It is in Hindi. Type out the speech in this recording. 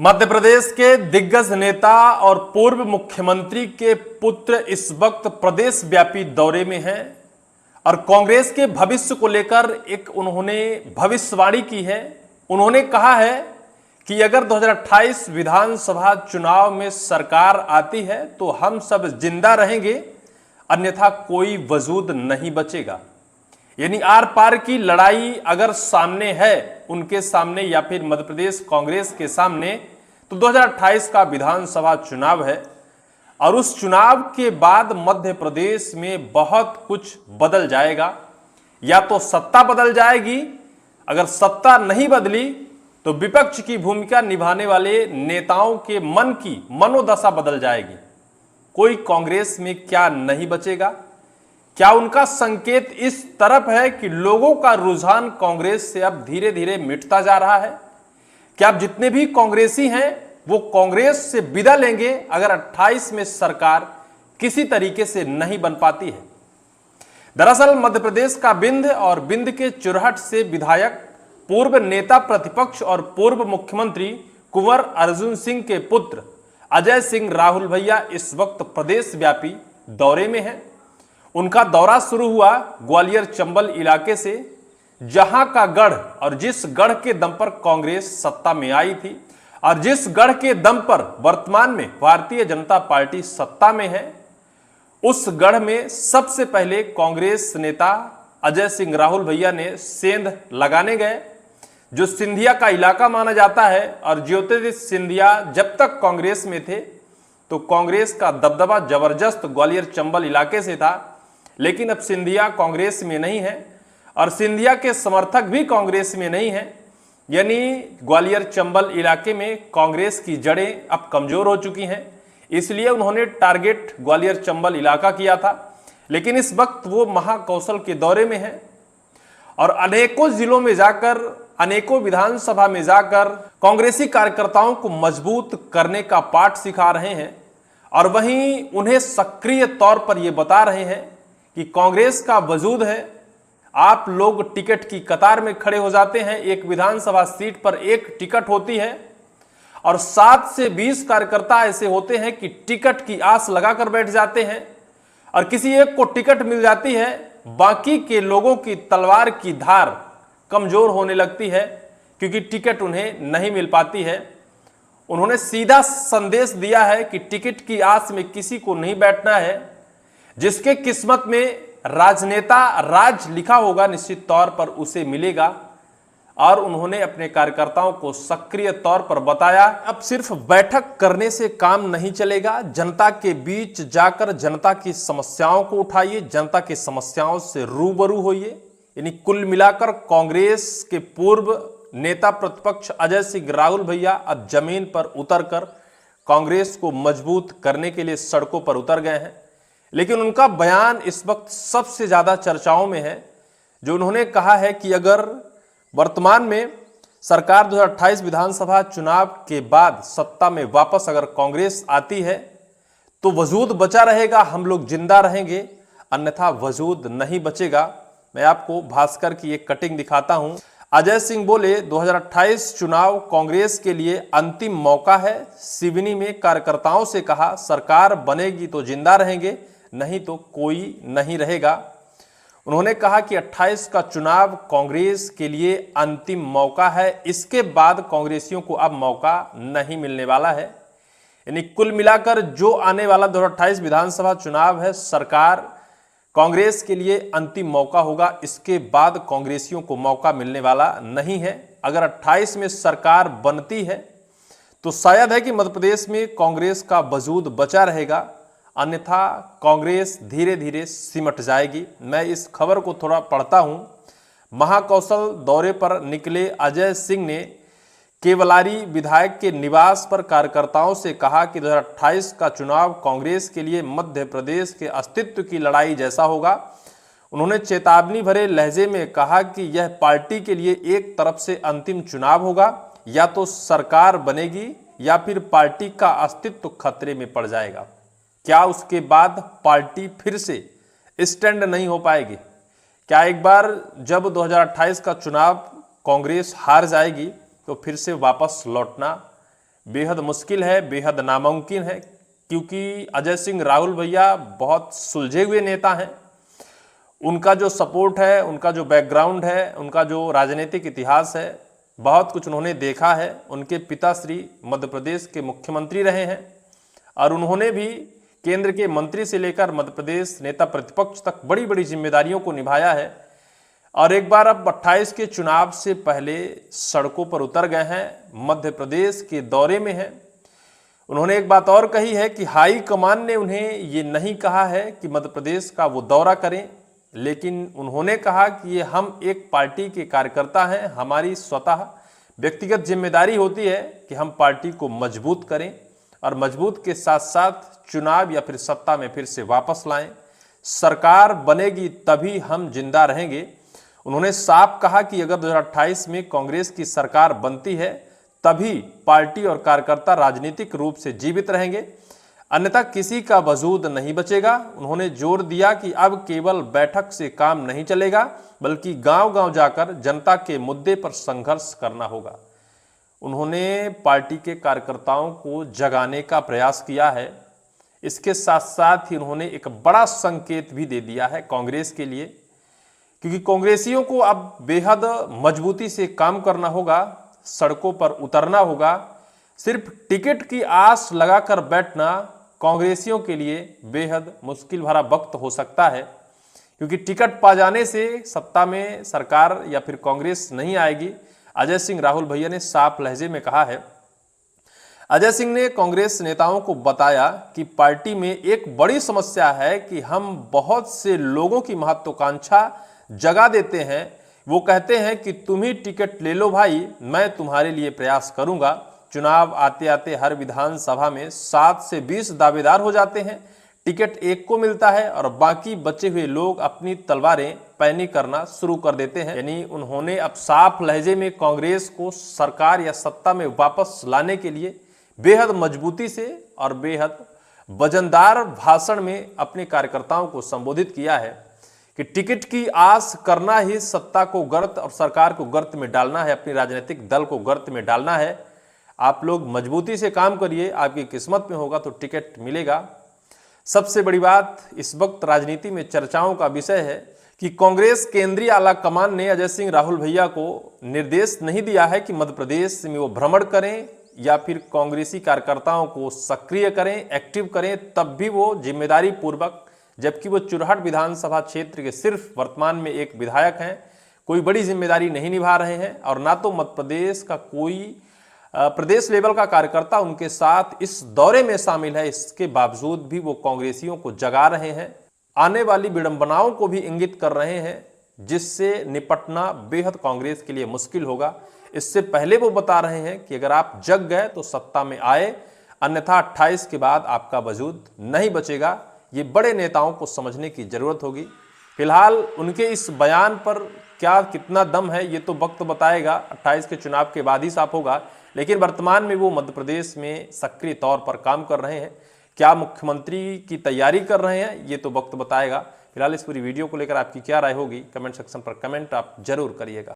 मध्य प्रदेश के दिग्गज नेता और पूर्व मुख्यमंत्री के पुत्र इस वक्त प्रदेश व्यापी दौरे में हैं और कांग्रेस के भविष्य को लेकर एक उन्होंने भविष्यवाणी की है। उन्होंने कहा है कि अगर 2028 विधानसभा चुनाव में सरकार आती है तो हम सब जिंदा रहेंगे, अन्यथा कोई वजूद नहीं बचेगा। यानी आर पार की लड़ाई अगर सामने है उनके सामने या फिर मध्य प्रदेश कांग्रेस के सामने, तो 2028 का विधानसभा चुनाव है और उस चुनाव के बाद मध्य प्रदेश में बहुत कुछ बदल जाएगा। या तो सत्ता बदल जाएगी, अगर सत्ता नहीं बदली तो विपक्ष की भूमिका निभाने वाले नेताओं के मन की मनोदशा बदल जाएगी। कोई कांग्रेस में क्या नहीं बचेगा? क्या उनका संकेत इस तरफ है कि लोगों का रुझान कांग्रेस से अब धीरे धीरे मिटता जा रहा है? क्या अब जितने भी कांग्रेसी हैं वो कांग्रेस से विदा लेंगे अगर 28 में सरकार किसी तरीके से नहीं बन पाती है? दरअसल मध्य प्रदेश का बिंद और बिंद के चुरहट से विधायक, पूर्व नेता प्रतिपक्ष और पूर्व मुख्यमंत्री कुंवर अर्जुन सिंह के पुत्र अजय सिंह राहुल भैया इस वक्त प्रदेश व्यापी दौरे में हैं। उनका दौरा शुरू हुआ ग्वालियर चंबल इलाके से, जहां का गढ़ और जिस गढ़ के दम पर कांग्रेस सत्ता में आई थी और जिस गढ़ के दम पर वर्तमान में भारतीय जनता पार्टी सत्ता में है, उस गढ़ में सबसे पहले कांग्रेस नेता अजय सिंह राहुल भैया ने सेंध लगाने गए, जो सिंधिया का इलाका माना जाता है। और ज्योतिरादित्य सिंधिया जब तक कांग्रेस में थे तो कांग्रेस का दबदबा जबरदस्त ग्वालियर चंबल इलाके से था, लेकिन अब सिंधिया कांग्रेस में नहीं है और सिंधिया के समर्थक भी कांग्रेस में नहीं है। यानी ग्वालियर चंबल इलाके में कांग्रेस की जड़ें अब कमजोर हो चुकी हैं, इसलिए उन्होंने टारगेट ग्वालियर चंबल इलाका किया था। लेकिन इस वक्त वो महाकौशल के दौरे में है और अनेकों जिलों में जाकर, अनेकों विधानसभा में जाकर कांग्रेसी कार्यकर्ताओं को मजबूत करने का पाठ सिखा रहे हैं और वहीं उन्हें सक्रिय तौर पर ये बता रहे हैं कि कांग्रेस का वजूद है। आप लोग टिकट की कतार में खड़े हो जाते हैं, एक विधानसभा सीट पर एक टिकट होती है और 7 से 20 कार्यकर्ता ऐसे होते हैं कि टिकट की आस लगाकर बैठ जाते हैं और किसी एक को टिकट मिल जाती है, बाकी के लोगों की तलवार की धार कमजोर होने लगती है क्योंकि टिकट उन्हें नहीं मिल पाती है। उन्होंने सीधा संदेश दिया है कि टिकट की आस में किसी को नहीं बैठना है। जिसके किस्मत में राजनेता राज लिखा होगा निश्चित तौर पर उसे मिलेगा। और उन्होंने अपने कार्यकर्ताओं को सक्रिय तौर पर बताया, अब सिर्फ बैठक करने से काम नहीं चलेगा, जनता के बीच जाकर जनता की समस्याओं को उठाइए, जनता की समस्याओं से रूबरू होइए। यानी कुल मिलाकर कांग्रेस के पूर्व नेता प्रतिपक्ष अजय सिंह राहुल भैया अब जमीन पर उतरकर कांग्रेस को मजबूत करने के लिए सड़कों पर उतर गए हैं। लेकिन उनका बयान इस वक्त सबसे ज्यादा चर्चाओं में है, जो उन्होंने कहा है कि अगर वर्तमान में सरकार 2028 विधानसभा चुनाव के बाद सत्ता में वापस अगर कांग्रेस आती है तो वजूद बचा रहेगा, हम लोग जिंदा रहेंगे, अन्यथा वजूद नहीं बचेगा। मैं आपको भास्कर की एक कटिंग दिखाता हूं। अजय सिंह बोले, 2028 चुनाव कांग्रेस के लिए अंतिम मौका है। सिवनी में कार्यकर्ताओं से कहा, सरकार बनेगी तो जिंदा रहेंगे, नहीं तो कोई नहीं रहेगा। उन्होंने कहा कि 28 का चुनाव कांग्रेस के लिए अंतिम मौका है, इसके बाद कांग्रेसियों को अब मौका नहीं मिलने वाला है। यानी कुल मिलाकर जो आने वाला 2028 विधानसभा चुनाव है, सरकार कांग्रेस के लिए अंतिम मौका होगा, इसके बाद कांग्रेसियों को मौका मिलने वाला नहीं है। अगर 28 में सरकार बनती है तो शायद है कि मध्य प्रदेश में कांग्रेस का वजूद बचा रहेगा, अन्यथा कांग्रेस धीरे धीरे सिमट जाएगी। मैं इस खबर को थोड़ा पढ़ता हूं। महाकौशल दौरे पर निकले अजय सिंह ने केवलारी विधायक के निवास पर कार्यकर्ताओं से कहा कि 2028 का चुनाव कांग्रेस के लिए मध्य प्रदेश के अस्तित्व की लड़ाई जैसा होगा। उन्होंने चेतावनी भरे लहजे में कहा कि यह पार्टी के लिए एक तरफ से अंतिम चुनाव होगा, या तो सरकार बनेगी या फिर पार्टी का अस्तित्व खतरे में पड़ जाएगा। क्या उसके बाद पार्टी फिर से स्टैंड नहीं हो पाएगी? क्या एक बार जब 2028 का चुनाव कांग्रेस हार जाएगी तो फिर से वापस लौटना बेहद मुश्किल है, बेहद नामुमकिन है, क्योंकि अजय सिंह राहुल भैया बहुत सुलझे हुए नेता हैं। उनका जो सपोर्ट है, उनका जो बैकग्राउंड है, उनका जो राजनीतिक इतिहास है, बहुत कुछ उन्होंने देखा है। उनके पिताश्री मध्य प्रदेश के मुख्यमंत्री रहे हैं और उन्होंने भी केंद्र के मंत्री से लेकर मध्य प्रदेश नेता प्रतिपक्ष तक बड़ी बड़ी जिम्मेदारियों को निभाया है। और एक बार अब 28 के चुनाव से पहले सड़कों पर उतर गए हैं, मध्य प्रदेश के दौरे में हैं। उन्होंने एक बात और कही है कि हाई कमान ने उन्हें ये नहीं कहा है कि मध्य प्रदेश का वो दौरा करें, लेकिन उन्होंने कहा कि ये हम एक पार्टी के कार्यकर्ता हैं, हमारी स्वतः व्यक्तिगत जिम्मेदारी होती है कि हम पार्टी को मजबूत करें और मजबूत के साथ साथ चुनाव या फिर सत्ता में फिर से वापस लाएं। सरकार बनेगी तभी हम जिंदा रहेंगे। उन्होंने साफ कहा कि अगर 2028 में कांग्रेस की सरकार बनती है तभी पार्टी और कार्यकर्ता राजनीतिक रूप से जीवित रहेंगे, अन्यथा किसी का वजूद नहीं बचेगा। उन्होंने जोर दिया कि अब केवल बैठक से काम नहीं चलेगा, बल्कि गांव-गांव जाकर जनता के मुद्दे पर संघर्ष करना होगा। उन्होंने पार्टी के कार्यकर्ताओं को जगाने का प्रयास किया है। इसके साथ साथ ही उन्होंने एक बड़ा संकेत भी दे दिया है कांग्रेस के लिए, क्योंकि कांग्रेसियों को अब बेहद मजबूती से काम करना होगा, सड़कों पर उतरना होगा। सिर्फ टिकट की आस लगाकर बैठना कांग्रेसियों के लिए बेहद मुश्किल भरा वक्त हो सकता है, क्योंकि टिकट पा जाने से सत्ता में सरकार या फिर कांग्रेस नहीं आएगी। अजय सिंह राहुल भैया ने साफ लहजे में कहा है। अजय सिंह ने कांग्रेस नेताओं को बताया कि पार्टी में एक बड़ी समस्या है कि हम बहुत से लोगों की महत्वाकांक्षा जगा देते हैं। वो कहते हैं कि तुम ही टिकट ले लो भाई, मैं तुम्हारे लिए प्रयास करूंगा। चुनाव आते आते हर विधानसभा में 7 से 20 दावेदार हो जाते हैं, टिकट एक को मिलता है और बाकी बचे हुए लोग अपनी तलवारें पैनी करना शुरू कर देते हैं। यानी उन्होंने अब साफ लहजे में कांग्रेस को सरकार या सत्ता में वापस लाने के लिए बेहद मजबूती से और बेहद वजनदार भाषण में अपने कार्यकर्ताओं को संबोधित किया है कि टिकट की आस करना ही सत्ता को गर्त और सरकार को गर्त में डालना है, अपनी राजनीतिक दल को गर्त में डालना है। आप लोग मजबूती से काम करिए, आपकी किस्मत में होगा तो टिकट मिलेगा। सबसे बड़ी बात इस वक्त राजनीति में चर्चाओं का विषय है कि कांग्रेस केंद्रीय आला कमान ने अजय सिंह राहुल भैया को निर्देश नहीं दिया है कि मध्य प्रदेश में वो भ्रमण करें या फिर कांग्रेसी कार्यकर्ताओं को सक्रिय करें, एक्टिव करें, तब भी वो जिम्मेदारी पूर्वक, जबकि वो चुरहट विधानसभा क्षेत्र के सिर्फ वर्तमान में एक विधायक हैं, कोई बड़ी जिम्मेदारी नहीं निभा रहे हैं और ना तो मध्य प्रदेश का कोई प्रदेश लेवल का कार्यकर्ता उनके साथ इस दौरे में शामिल है। इसके बावजूद भी वो कांग्रेसियों को जगा रहे हैं, आने वाली विडंबनाओं को भी इंगित कर रहे हैं, जिससे निपटना बेहद कांग्रेस के लिए मुश्किल होगा। इससे पहले वो बता रहे हैं कि अगर आप जग गए तो सत्ता में आए, अन्यथा 28 के बाद आपका वजूद नहीं बचेगा। ये बड़े नेताओं को समझने की जरूरत होगी। फिलहाल उनके इस बयान पर क्या कितना दम है ये तो वक्त बताएगा, 28 के चुनाव के बाद ही साफ होगा। लेकिन वर्तमान में वो मध्य प्रदेश में सक्रिय तौर पर काम कर रहे हैं। क्या मुख्यमंत्री की तैयारी कर रहे हैं ये तो वक्त बताएगा। फिलहाल इस पूरी वीडियो को लेकर आपकी क्या राय होगी, कमेंट सेक्शन पर कमेंट आप जरूर करिएगा।